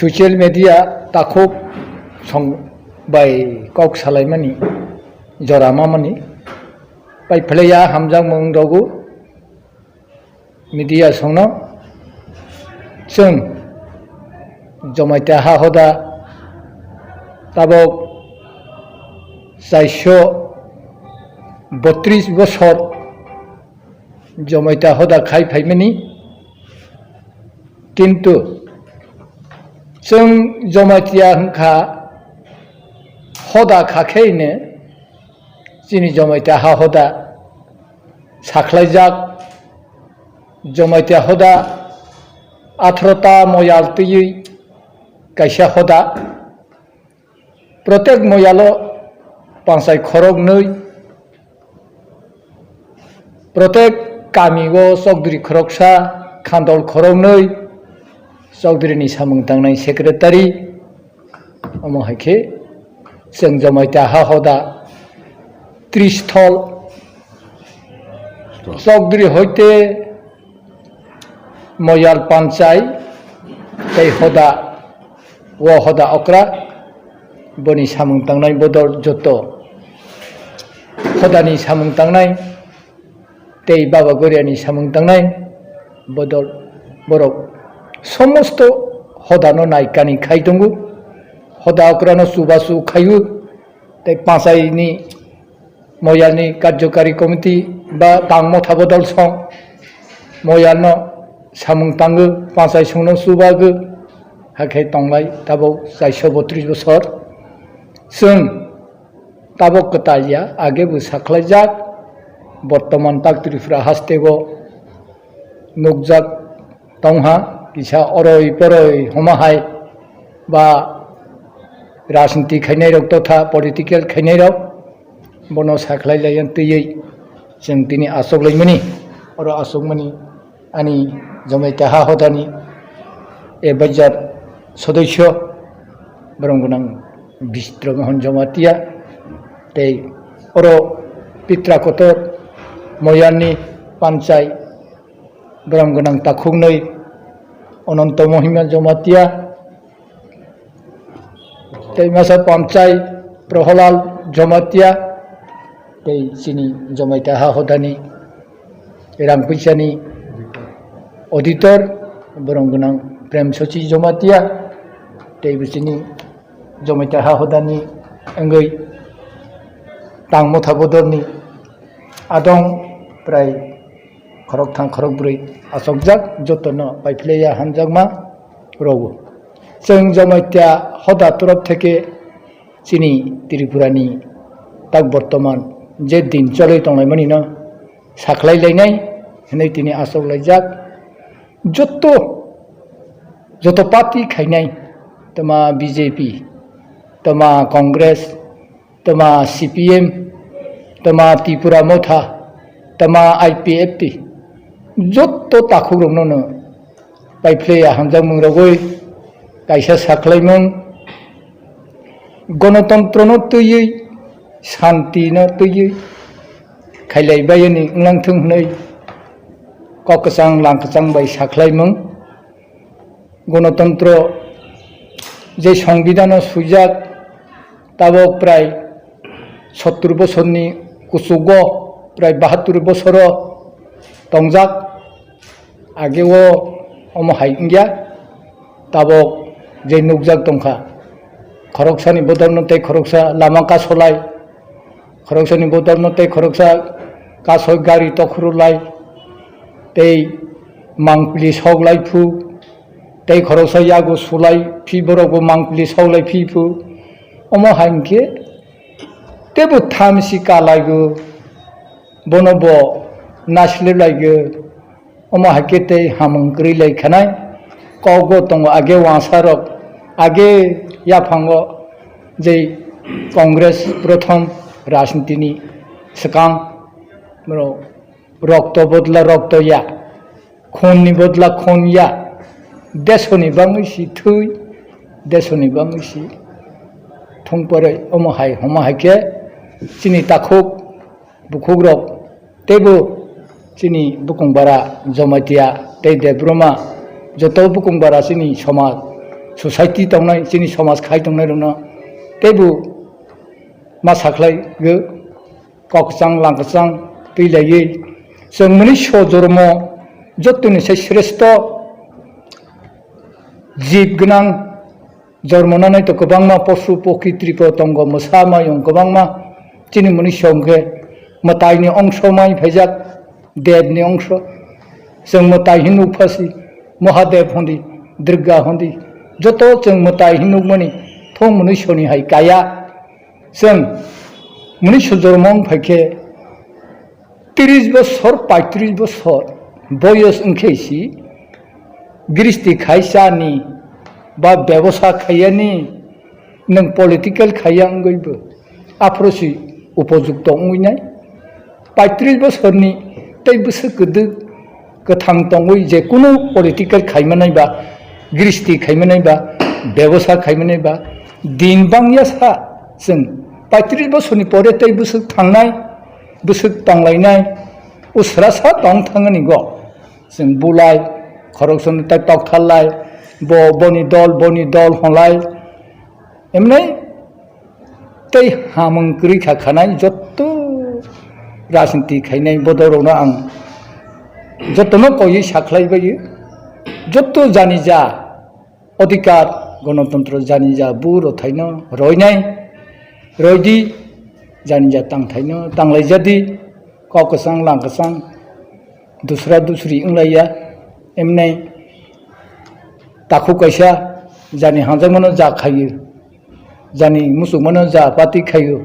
social media takuk song by kok salaimani jorama mani by playa hamjang mong dogu media songno जों जमायता हा हदा ताबक 432 বছর जमायता हदा खाय फाइमानि किन्तु जों जमायतिया हंखा हदा खाखैनो जोंनि जमायता हा हदा साख्लायजाक जमायता हदा 18टा मयाल तैयै गायसा हदा प्रत्येक मयालो पांचाय खरग नै प्रत्येक गामिगो चौधुरी खरगसा खान्दल खरग नै चौधुरीनि सामंतांनाय सेक्रेटारि अमहायखे जों जमायता हा हदा 30 स्थल चौधुरी हयते मयाल पांचाय तै हदा वो हदा अक्रा बनि सामंतांनाय बदल जत हदानि सामंतांनाय तै बाबा गरियानि सामंतांनाय बदल बरक समस्त हदानो नायकानि खाय दंगु हदा अक्रानो सुबासु खायु तै पांचायनि मयालनि कार्यकारी कमिटि बा दांमथा बदल सं मयालनो सामंतांगो पांचाय संनो सुबागो हाखे तंलाय ताबक 432 बोसोर जों ताबक कताया आगेबो साख्लायजाक बर्तमान ताकत्रिफ्रा हास्तेगो नुकजाक तंहा किसा अरय परय हमाहाय बा राजनीति खायनाय रक तथा पलिटिकल खायनाय रक बनो साख्लायलायन तैयै जों दिनै आसगलायमोनि अर आसगमनि आनि जमायता हा हदानि एबाजार सदस्य बरंगोनां बिचित्र मोहन जमातिया तै अर पित्राकतर मयालनि पांचाय बरंगोनां ताखुगनै अनंत महिमा जमातिया तै मासा पांचाय प्रहलाल जमातिया तै सिनि जमायता हा हदानि रां फैसानि ऑडिटर बरंगोनां प्रेम सची जमातिया तै बिसिनि जमायता हा हदानि अंगै दांमथा बदलनि आदं प्राय खरग थां खरग ब्रै आसगजाक जतन पाइफ्लेया हामजागमा रगो जों जमायता हदा तरफ थेके चिनि त्रिपुरानि ताक बर्तमान जे दिन चलै तंलायमोनि न साख्लायलायनाय हनै दिनै आसगलायजाक जत पार्टी खायनाय तमा बीजेपी तमा कांग्रेस तमा सीपीएम तमा त्रिपुरा मथा तमा आईपीएफटी जत ताखुग्रमनो पाइफ्लेया हामजागमों रगै गायसा साख्लायमों गणतंत्रनो तैयै शांतिनो तैयै खायलायबायनि उलांथों हनै ककसां लांकसां बाय साख्लायमों गणतंत्र जे संविधान सुजाक ताबक प्राय 70 बोसोरनि कुसुग प्राय 72 बोसोर तंजाक आगेवो अमहाय इंगिया ताबक जे नुकजाक दंखा खरगसानि बदलनोतै खरगसा लामा कासलाय खरगसानि बदलनोतै खरगसा कासय गारि तखरुलाय तै मांगप्लि सगलायफु तै खरगसा यागु सुलाय फि बरगु मांगप्लि सगलाय फिफु अमहायंके तेबो थामसि कालायगु बनब नासलिलायगु अमहायके तै हामंग्रि लायखानाय कगो दङ आगे वासारक आगे याफांगो जे कांग्रेस प्रथम राजनीतिनि सिगां रक्त बदला रक्त या खूननि बदला खून या देशनि बाङैसि थै देशनि बाङैसि थंपरै अमहाय हमाहायके चिनि ताखुक बुखुग्रब तेबो चिनि बुकुंबारा जमातिया तै देब्रमा जत बुकुंबारा चिनि समाज society tongnai chini samaj khai tongnai rona tebu ma saklai ge kokchang langchang pilai जों मनुष्य जन्म जतुनिसे श्रेष्ठ जीव गोनां जन्मनानै तो गोबांमा पशु पक्षी त्रिपतंग मोसा मायं गोबांमा चिनि मनुष्य अंगे मताइनि अंश माय फैजाक देवनि अंश जों मताइ हिनु फासि महादेव हन्दि दुर्गा हन्दि जत जों मताइ हिनु मनि थं मनुष्यनि हाय गाया जों मनुष्य जन्म फैखे 30 বছর 35 বছর বয়স উনखेছি গৃহস্থী খাইসানি বা ব্যবসা খাইয়ানি নং পলিটিক্যাল খাইয়াঙ্গইবো আফ্রসি উপযুক্ত উইনাय 35 বছরনি তৈ বছর গদু গথাং তংगै যে কোনো পলিটিক্যাল খাইমাनाय বা গৃহস্থী খাইমাनाय বা ব্যবসা খাইমাनाय বা দিন বাংয়াসা जों 35 বছরনি পরে তৈ বছর थांनाय busuk tanglainai usrasa tong thangani go जों बुलाय खरकसन ता टक थालाय बनि दल हलाय एमनै तै हामंक्रि खाखानाय जत्तो राजनीति खायनाय बदरावनो आं जत्तनो कयै साख्लायबायो जत्तो जानि जा अधिकार गणतन्त्र जानि जा बुर थायनो रयनाय रयदि जानि जा तां थायनो तांलाय जादि ककसां लांकसां दूसरा दूसरी इंलाया एमनै ताखु कैसा जानि हांजामनो जा खायो जानि मुसुकमानो जा पाति खायो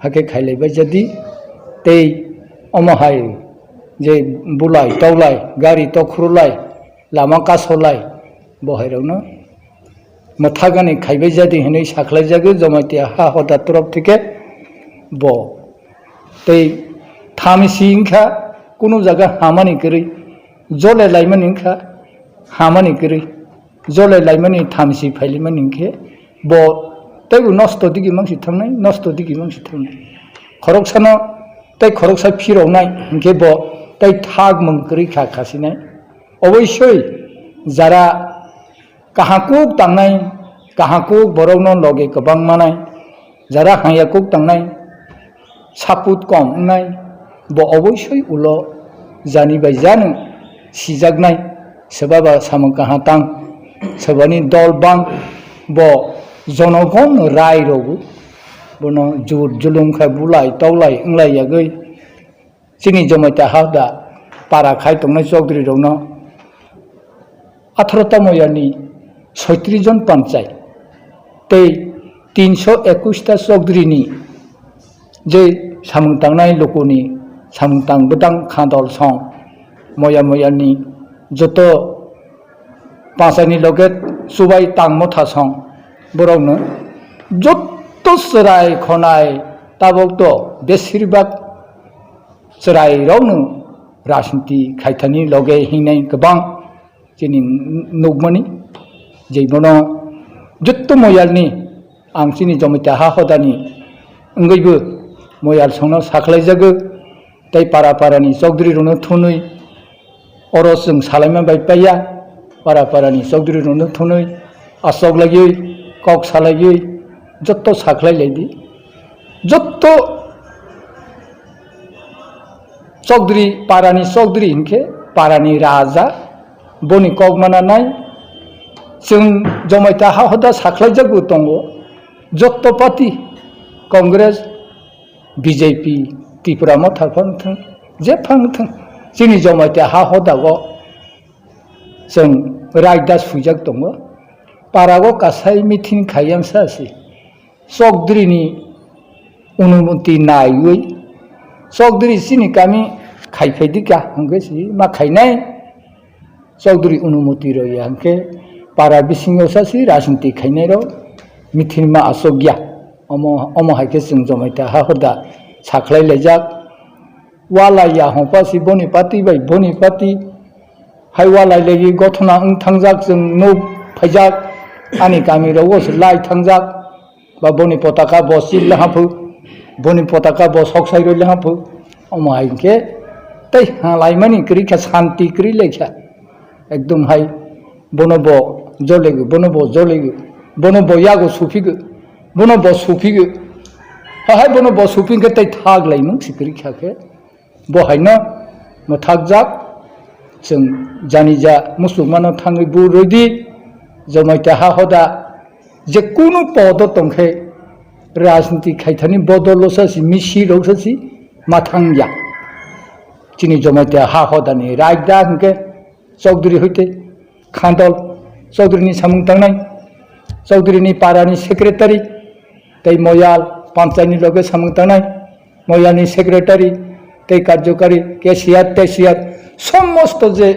हाके खायलायबाय जादि तै अमहाय जे बुलाय तौलाय गारि तख्रुलाय लामा कासलाय बहायरावनो मथागानि खायबाय जादि हनै साख्लाय जागो जमातिया हा हदा तरफ थेके ब तै थामसि इंखा कोनो जागा हामानि गरै जले लाइमोन इंखा हामानि गरै जले लाइमोन थामसि फाइलिमोन इंखे ब तै नष्ट दिगि मानसि थांनाय नष्ट दिगि मानसि थांनाय खरकसानो तै खरकसा फिरावनाय इंखे ब तै थाग मंगरै खाखासिनाय अबयस्यय जारा काहाकुक तांनाय काहाकुक बरौनो लगे गोबां मानाय जारा हायाकुक तांनाय सापुत कम नाय ब अबयस्यय उल जानि बाय जानो सिजागनाय सोरबाबा सामो काहा तां सोरबानि दल बां ब जनगण राय रबो बनो जुद जुलुमखा बुलाय तौलाय इंलायागै जोंनि जमायता हादा पारा खाय तंनाय चौधरी रौनो 18टा मयानि 36 जन पंचायत तै 321टा चौधरीनि जे सामुंतांनाय लोकोनि सामुंतां बदां खादल सं मया मयानि जत पासानि लगे सुबाय तां मथा सं बरावनो जत सराय खनाय ताबक बेसिरबाग सराय रावनो राजनीति खायथानि लगे हिंनाय गोबां जोंनि नुगमनि जैबनो जत मयालनि आं जोंनि जमिता हा हदानि अंगैबो मयाल संनो साख्लाय जागो तै पारा पारानि चौधरी रौनो थुनै अरस जों सालायमा बायपाया पारा पारानि चौधरी रौनो थुनै आसक लायै कक सालायै जत साख्लाय लायदि जत चौधरी पारानि चौधरी हिंखे पारानि राजा बनि कक मानानाय जों जमायता हा हदा साख्लाय जागो दङ जत पार्टी कांग्रेस बीजेपी त्रिपुरा थाफांथों जे फांथों जोंनि जमायता हा हदागो जों रायदा सुइजाक दङ पारागो गासाय मिथिं खायामसासि चौधरीनि अनुमति नायै चौधरी सिनि गामि खायफैदिका हंगेसि मा खायनाय चौधरी अनुमति रय हंके पारा बिसिङावसासि राजनीति खायनाय र मिथिं मा आसगिया अम हायके जों जमायता हा हदा साख्लाय लायजाक वालाया हंपासि बनि पार्टी बाय बनि पार्टी हाय वालाय लायि गथना थांजाक जों नो फैजाक आनि गामि रावसो लाय थांजाक बा बनि पताका बसि लाहाफु बनि पताका बस हकसाय लाहाफु अम हायके तै लाइमानि क्रिका शांति क्रि लेखा एकदम हाय बनब jolegu bono bo jolegu bono bo yago sufigu bono bo sufigu hai bono bo suping ke tai thag lai mung sikri khake bo haina no thagjak जों जानिजा मुसलमानो थाङै बुरैदि जमाइता हा हदा जे कुनु पद तंखे राजनीति खायथानि बदलसि मिसि रौसि माथांया चिनि जमाइता हा हदानि रायदा हंके चौधरी होइते खांदल चौधरीनि सामुं तांनाय चौधरीनि पारानि सेक्रेटारि तै मयाल पंचायतनि लगे सामुं तांनाय मयालनि सेक्रेटारि तै कार्यकारी केसियार तेसियार समस्त जे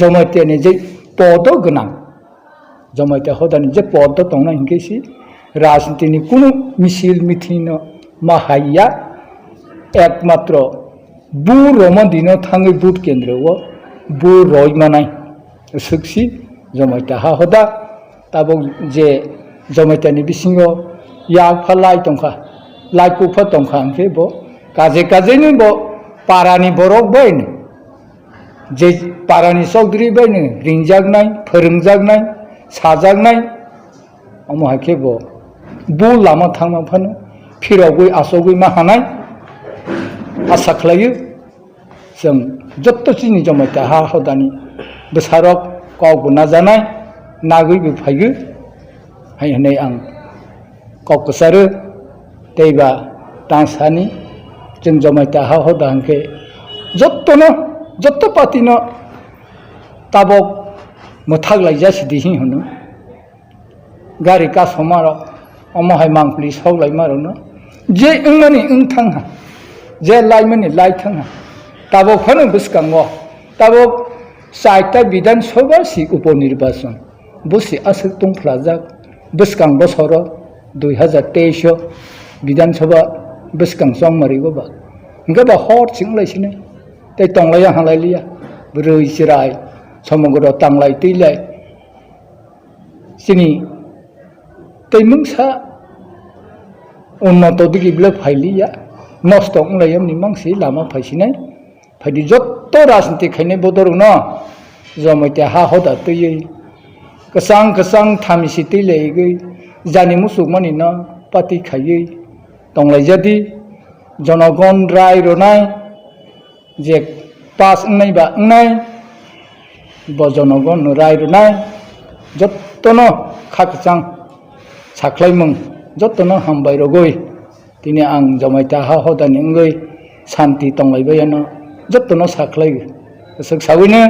जमाइतानि जे पद गोनां जमाइता हदानि जे पद दंना हिंकेसि राजनीतिनि कुनु मिसिल मिथिन माहाया एकमात्र बु रमदिनो थाङै बुट केन्द्रआव बु रयमानाय सुखसि जमाइता हा हदा ताबो जे जमाइतानि बिसिङाव याफा लाइ दंखा लाइ कुफा दंखा अंखे बो काजे काजेनो बो पारानि बरक बायनो जे पारानि चौधरी बायनो रिंजागनाय फोरोंजागनाय साजागनाय अमहाखे बो बु लामा थांमा फानो फिरावगै आसगै मा हानाय आसा खालायो जों जत्तसिनि जमाइता हा हदानि बेसारक गावबो नाजानाय नागैबो फायो हायनै आं ककसारो दैबा दांसानि जों जमाइता हा हदा हंके जत्तनो जत्त पार्टीनो ताबक मोथाग लाइजासि दिहि हनो गारि का समारो अमहाय मांफली सौलाय मारोनो जे इंमानि इंथांहा जे लाइमानि लाइथांहा ताबक फानो बिसकांगो ताबक साइटा विधान सभा सि उपनिर्वाचन बुसि आसक दंफ्लाजाक बिसकां बसर 2023 विधान सभा बिसकां संमारिगोबा इंगा हर सिंलायसिने तै तंलाया हालायलिया ब्रै जिराय समग्र तांलाय तैलाय सिनि तैमुंसा उन्नत दिगिब्ला फाइलिया नष्ट उंलायमनि मांसि लामा फायसिनाय फायदि जत्त राजनीति खायनाय बदर न जमाइता हा हदा तैयै गोसां गोसां थामिसि तैलायगै जानि मुसुकमानि न पार्टी खायै तंलायजादि जनगण राय रनाय जे पास अंनाय बा अंनाय बजनगण राय रनाय जत्तनो खाकचां साख्लायमों जत्तनो हामबाय रगै दिनै आं जमाइता हा हदानि अंगै शान्ति तंलायबायानो जत्तनो साख्लायो गोसोक सावैनो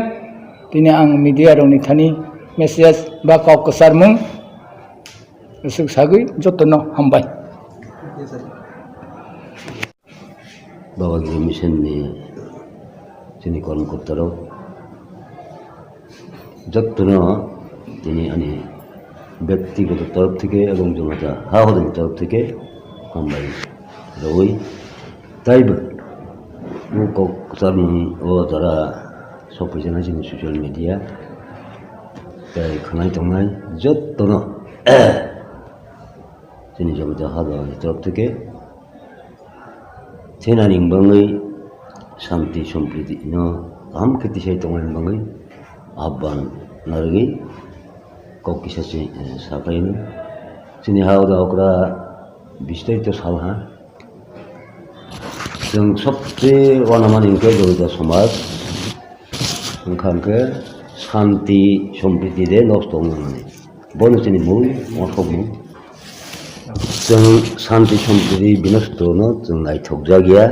दिनै आं मिडिया रनि थानि मेसेज बा ककसार मुं गोसोक सागै जत्तनो हामबाय बाबाजी मिशननि जोंनि कर्मकर्ताराव जत्तनो दिनै आंनि ব্যক্তিগত তরফ থেকে এবং জমাতা হা হদানি তরফ থেকে হামবাই রই তাইবো ককসার ও যারা सफैजानाय जोंनि ससियेल मिडिया जाय खानाय दंनाय जत्तनो जोंनि जमाता हा हदानि तरफ থেকে थेनानि बाङै शान्ति सम्प्रीति न गाहाम खेतिसाय दंनायनि बाङै आह्वान नारगै कौकी सासे साफायनो जोंनि हा हदावग्रा 20 तारिख सालहा जों सबसे वानामानिंके जमाइता समाज ओंखारखो शान्ति सम्प्रीति दे नष्ट होनानै बनो जोंनि मूल मथबमोन जों शान्ति सम्प्रीति बिनष्टनो जों नायथगजागिया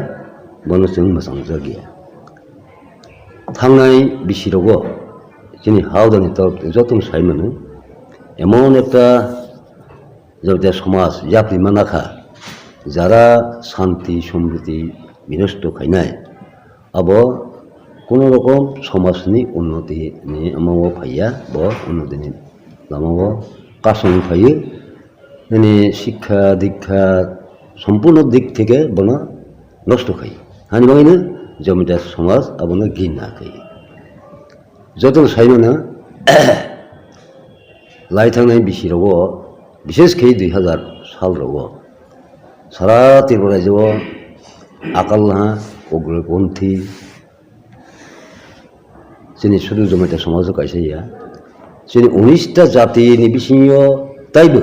बनो जों मोजांजागिया थांनाय बिसिरावबो जोंनि हा हदानि तरफ जतन सायमोनो এমন একটা জমাইতা সমাজ জাপলিমা নাখা যারা শান্তি সমৃদ্ধি বিনষ্ট খাইনায় আব কোনো রকম সমাজনি উন্নতি মাওয়া ফাইয়া ব উন্নতিনি লামাও কাসং ফাইয়ে মানে শিক্ষা দীক্ষা সম্পূর্ণ দিক থেকে বনা নষ্ট খাই হানি বাঙাইনো জমিদার সমাজ আবনা ঘৃণা খাই যত সাইনো लाइथांनाय बिसिरावबो बिसेसखै 2000 सालरावबो सारा त्रिपुरा रायजोआव आकालहा उग्रपन्थी जोंनि सुदु जमाइता समाजाव गायसाया जोंनि 19टा जातिनि बिसिङाव दायबो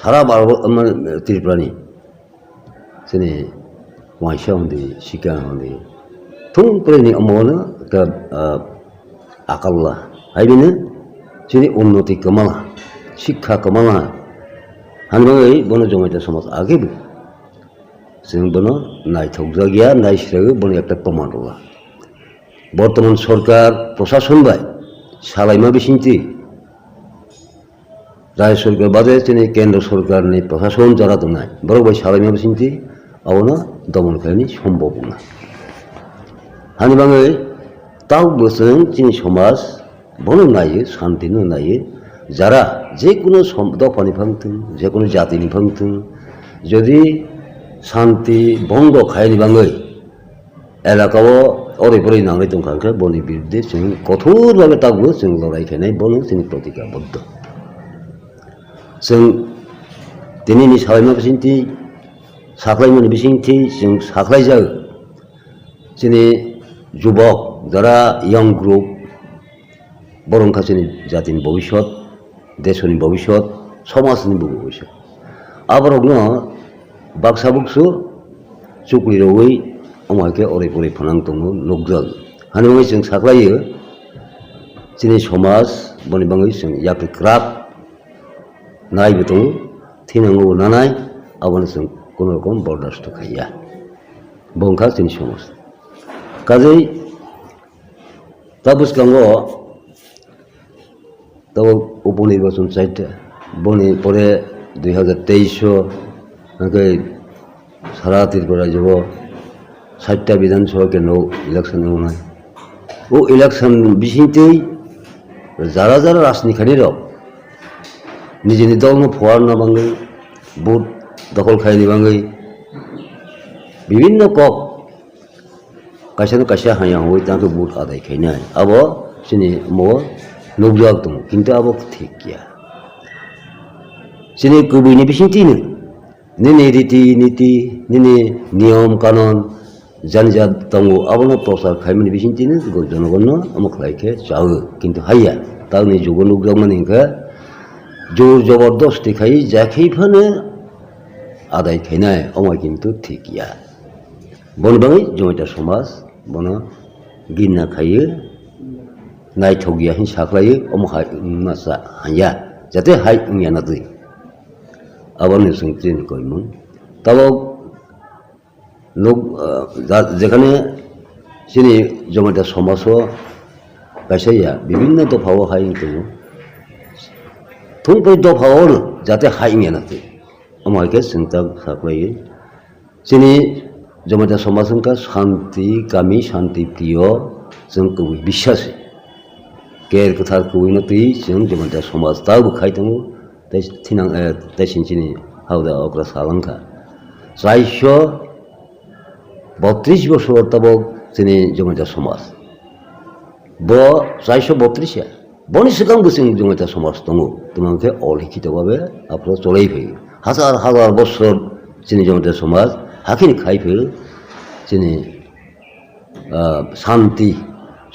सारा भारत त्रिपुरानि जोंनि वाइसा उन्दै सिका उन्दै थुंफ्रायनि अमावनो आकाल्ला हायबिनो जोंनि उन्नति कमाला शिक्षा कमाला हानबाङै बनो जमायता समाज आगेबो जों बनो नायथावजा गैया नायस्रागो बनो एक प्रमाण दला बर्तमान सरकार प्रशासन बाय सालायमा बिसिंथि राज्य सरकार बादे जोंनि केन्द्र सरकारनि प्रशासन जारा दंनाय बरं बाय सालायमा बिसिंथि आवनो दमन खालामनायनि सम्भव नङा हानबाङै ताव बोसों जोंनि समाज बनो नायो शान्तिनो नायो যারা যে কোনো দফানি ফাংথों যে কোনো জাতিनि फांथों যদি শান্তি ভঙ্গ খায়নি বাङै এলাকাও ओरैबोरै नांनाय दंखांखो बनि बिरुद्धे जों कठोरभाবে तावबो जों लड़ाइखायनाय बनो जोंनि प्रतिज्ञाबद्ध जों दिनैनि सालायमा बिसिंथि साख्लायमोन बिसिंथि जों साख्लायजागो जोंनि যুবক যারা ইয়ং গ্রুপ বরংখা जोंनि জাতিनि भबिष्यत देशनि भबिष्यत समाजनि भबिष्यत आबारावनो बाक्सा बुक्सु चुक्लिरावै अमायके ओरैबोरै फोनां दङ नगजल हानबाङै जों साख्लायो जोंनि समाज बनि बाङै जों यापि क्राब नायबो दङ थैनांगौ नानाय आबानो जों खुनुरखम बर्दास्त खाया बंखा जोंनि समाज काजै दा बुसखाङो तब उपनिर्वाचन चाइटा बनि परे 2023 सारा त्रिपुरा राज्यों 60टा विधानसभा केन्द्र इलेक्शन होनाय वो इलेक्शन बिसिंथि जारा जारा राजनिखानि रक निजेनि दलनो फुवारना बाङै बुथ दखल खायनि बाङै विभिन्न कक कायसा कायसा हाया हय तांखौ बुथ आदाय खायनाय आबो जोंनि मो नुजाक दं किन्तु आबो ठीक गैया जोंनि गुबैनि बिसिंथिनो निनि रीति नीति निनि नियम कानुन जानजात दङ आबोनो प्रसार खायमोन बिसिंथिनो जनगणनो अमुक लायके जाओ किन्तु हाया तावनि जुग नुजाक मानिखा जोर जबरदस्ती खाय जाखैफानो आदाय खायनाय अमाय किन्तु ठीक गैया बनबाङै जमायता समाज बनो गिना खायो नायथावगिया हिं साख्लायो अमहाय मासा हाया जाते हाय इंयाना दै आबानो जों ट्रेन कयमोन ताबाव लोग जेखाने जोंनि जमायता समाजाव कायसाया विभिन्न दफाव हाय दङ थुंफ्राय दफावनो जाते हाय इंयाना दै अमहायके जों ता साख्लायो जोंनि जमायता समाजंका शांति गामि शांति प्रिय जों कवि বিশ্বাসী केर कथार कविनो तै जों जमायता समाज ताबो खाय दङ तैसिनचिनि हावदा अग्रा सालांखा 432 বছর ताबो जोंनि जमायता समाज ब 432 बनि सिगांबो जों जमायता समाज दङ तमांखे अलिखितभावे आपलो चलायफैयो हाजार हाजार बছর जोंनि जमायता समाज हाखिनि खायफैयो जोंनि शांति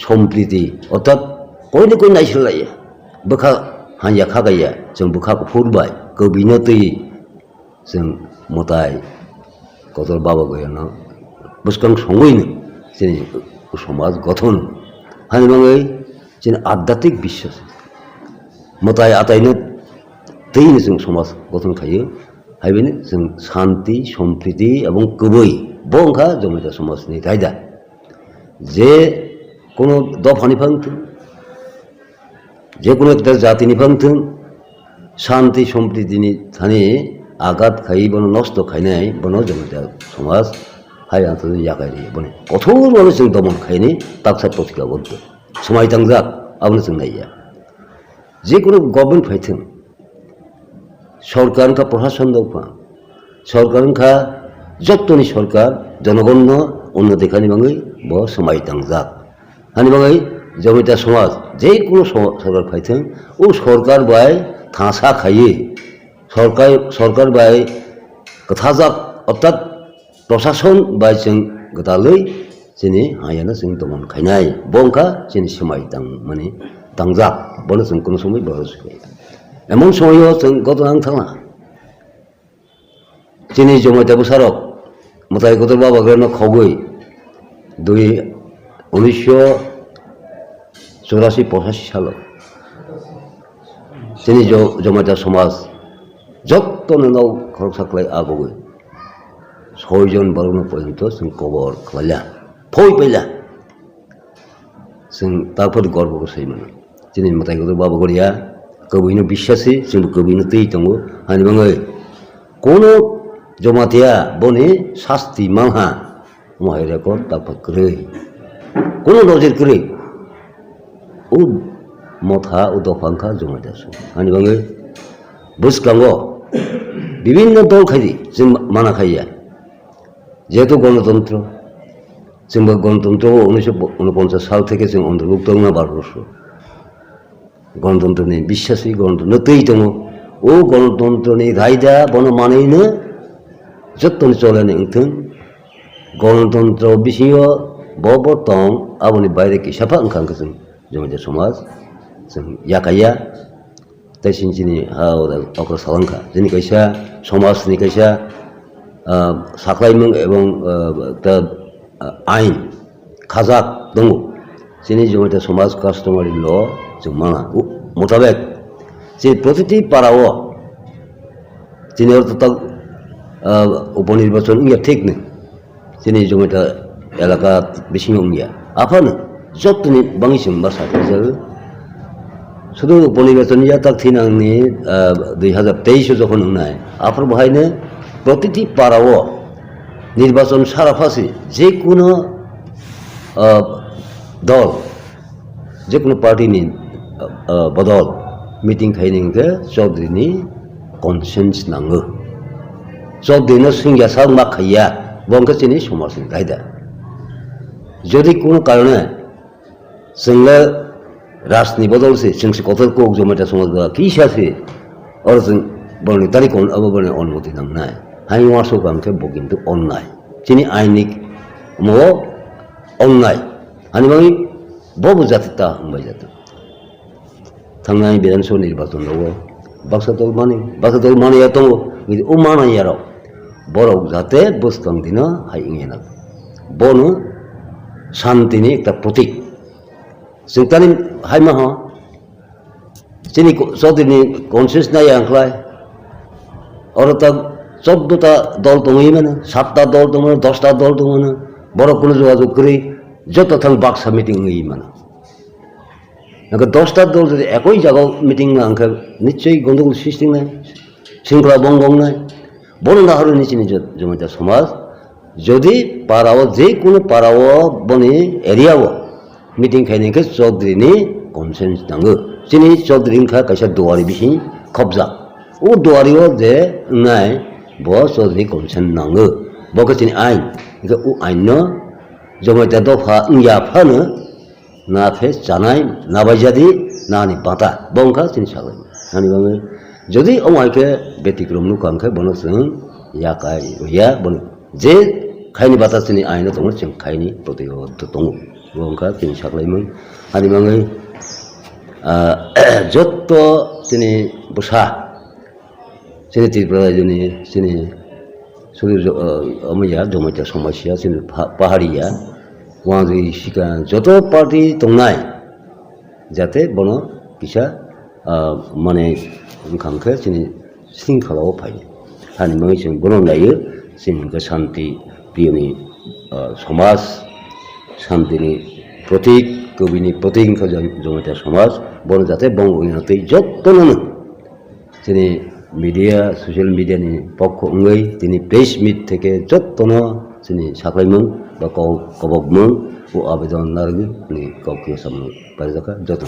सम्प्रीति अर्थात कयनो कय नायसोलायो बोखा हान्जा खागाया जों बोखाखौ फुरबाय कबिनो तै जों मताय कतर बाबा गयाना बुसखां सङैनो जोंनि समाज गठन हानबाङै जों आध्यात्मिक বিশ্বাস मताय आतायनो तैनो जों समाज गठन खायो हायबेनो जों शांति सम्प्रीति एवं गुबै बंखा जमायता समाजनि कायदा जे कोनो दफानि फांथों जे कोनो एकटा जातिनि फांथों शांति सम्प्रीतिनि थानि आघात खायि बनो नष्ट खायनाय बनो जमायता समाज हाय आंथो यागायरि बने कठोरभावे जों दमन खायनि बाक्सा प्रतिज्ञाबद्ध समायतांजाक आबनो जों नाया जे कोनो गभर्नमेंट फायथों सरकार का प्रशासन दफा सरकार का जत्तनि सरकार जनगणनो उन्नति खानि बाङै ब समायतांजाक हानि बाङै जमायता समाज जे कोनो सरकार फायथों ओ सरकार बाय थासा खायो सरकार बाय कथाजाक अर्थात प्रशासन बाय जों गदालै जोंनि हायानो जों दमन खायनाय बंखा जोंनि समायतां माने 당작 বলে जों কোনো সময় বরস করি এমন সময়ও जों গত নাং থাকা চিনি জমাইতে বসারক মতাই গত বাবা গ্রহণ খগই 1984-85 সালত চিনি জমাইতে সমাজ যত্ননাव খরক সাকলাই আবগই 6 জন বরণ পর্যন্ত जों কবর খাইলা ফই পাইলা जों তারপর গর্ব করছাইমोन চিনি মতাই গত বাবা গরিয়া কবিনো বিশ্বাসী जों কবিনো তৈ দङ হানি বাङै কোন জমাতিয়া বনে শাস্তি মাংহা মহাই রেকর্ড তারপর করে কোন নজির করে ও মথা ও দফাংখা জমাইতেছ হানি বাङै বুঝকাঙ্গ বিভিন্ন দল খাইদি जों মানা খাইয়া যেহেতু গণতন্ত্র जों গণতন্ত্র 1949 সাল থেকে जों অন্তর্ভুক্ত না ভারতবর্ষ গণতন্ত্রनि বিশ্বাসী গণতন্ত্র তৈ দङ ও গণতন্ত্রनि রায়দা বন মানেইनो যতন চলেনি ওंथों গণতন্ত্র বিষয় ববতং আবনি বাইরে কি সাফা ওंखांखौ जों জমিতে সমাজ जों याकाया তাইसिनजिनि हाव अक्र सालांखा जोंनि कायसा समाजनि कायसा साख्लायमों এবং दा आइन खाजाक दङ जोंनि जमिते समाज कास्टमारि ल जों माना मोताबेक जे প্রতিটি পাড়াও যিনি অর্থাৎ উপনির্বাচন ইয়া ঠিক নেই যিনি জমিটা এলাকা বেশি ইয়া আফানো যতনি বাংসিম বা সাথে যাবে শুধু উপনির্বাচন ইয়া তাক থিনাংনি 2023 যখন নাই আফর বহাইনে প্রতিটি পাড়াও নির্বাচন সারা ফাঁসি যে কোনো দল যে কোনো পার্টিনি বদল মিটিং খাইনিংকে চৌধুরীনি কনসেন্স নাঙ্গো চৌধুরীनो सिंग्यासा मा खाया बंखौ चिनि समाजनि रायदा যদি কোনো কারণে जोंनो राजनि बदलसे जोंसे कतरको जमाइता समाज बा की सासे और जों बरनि तारिख अब बरनि अनुमति नांनाय हाय वासो गामके बगिनतो अननाय चिनि आइनिक मो अननाय हानि बाङै बबो जातिता हमबाय जातो थांनाय बिधानसभा निर्वाचन दङ बाक्सा दल मानिया दङ बिदि ओ मानायाराव बरक जाते बोसखांदिनो हाइङेना बनो शान्तिनि एकटा प्रतीक जों तानि हाइमा ह जोंनि चौधुरीनि कनसेन्स नाया आंख्लाय और ता 14टा दल दङैमोन 7टा दल दङमोन 10टा दल दङमोन बरक कुनो जगाजग करै जत थां बाक्सा मिटिं होयोमोन नाका 10टा दल যদি একই জায়গায় মিটিং আংখা নিশ্চয়ই গন্ডগোল সৃষ্টি নাই শৃঙ্খলা ভঙ্গ নাই বড় না হলো নিচে নিচে জমিটা সমাজ যদি পাড়াও যে কোনো পাড়াও বনে এরিয়াও মিটিং খাইনাयखौ চৌধুরীनि কনসেন্স नांगो চিনি চৌধুরীखा কাইসা দুয়ারি বিসি খবজা ও দুয়ারিও যে নাই ব চৌধুরী কনসেন্স नांगो বকে চিনি আইন ও আইন জমিটা দফা ইয়াফানো ना फे जानाय ना बायजादि नानि बाता बंखा चिनि सागै नानि बाङै যদি অমাইকে ব্যতিক্রম নুকামকে বনো जों याकाय या बन जे खायनि बाता चिनि आइनो दङ जों खायनि प्रतिबद्ध दङ बंखा चिनि सागलायमोन हानि बाङै যত চিনি বসা চিনি ত্রিপুরা রাজ্যनि চিনি सुरु अमैया जमाइता समस्या चिनि पाहाड़िया वहाँ सिका যত पार्टी दंनाय जाते बनो किसा माने ओंखामखौ जोंनि शृंखलाव फायो हानि बाङै जों बनो लायो जोंखौ शान्ति प्रियनि समाज शान्तिनि प्रतीक कविनि प्रतीक जमाइता समाज बनो जाते बंग'नियातै जत्तनो जोंनि मिडिया ससियेल मिडियानि पक्ष अङै दिनै प्रेस मिट থেকে जत्तनो जोंनि साख्लायमोन बा कबकमोन ও আবেদন নারগি নি কক্রিয় সামনে পারে যাকা যত